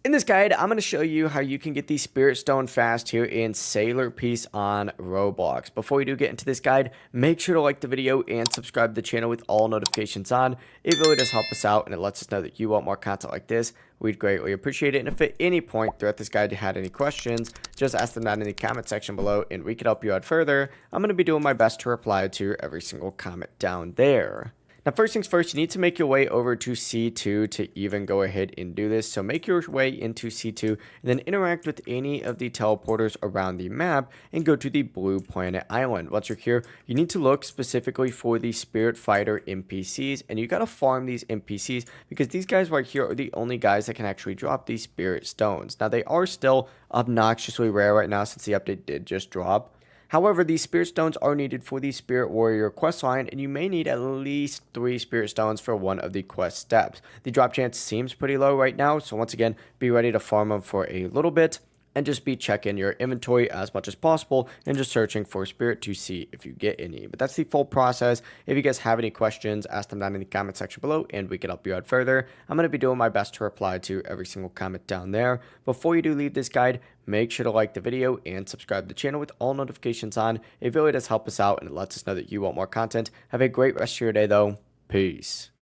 In this guide, I'm going to show you how you can get the Spirit Stone fast here in Sailor Peace on Roblox. Before we do get into this guide, make sure to like the video and subscribe to the channel with all notifications on. It really does help us out and it lets us know that you want more content like this. We'd greatly appreciate it. And if at any point throughout this guide you had any questions, just ask them down in the comment section below and we can help you out further. I'm going to be doing my best to reply to every single comment down there. Now, first things first, you need to make your way over to C2 to even go ahead and do this. So make your way into C2 and then interact with any of the teleporters around the map and go to the Blue Planet Island. Once you're here, you need to look specifically for the Spirit Fighter NPCs, and you got to farm these NPCs because these guys right here are the only guys that can actually drop these Spirit Stones. Now, they are still obnoxiously rare right now since the update did just drop. However, these Spirit Stones are needed for the Spirit Warrior quest line, and you may need at least 3 Spirit Stones for one of the quest steps. The drop chance seems pretty low right now, so once again, be ready to farm them for a little bit, and just be checking your inventory as much as possible and just searching for Spirit to see if you get any. But that's the full process. If you guys have any questions, ask them down in the comment section below and we can help you out further. I'm going to be doing my best to reply to every single comment down there. Before you do leave this guide, make sure to like the video and subscribe to the channel with all notifications on. It really does help us out and it lets us know that you want more content. Have a great rest of your day though. Peace.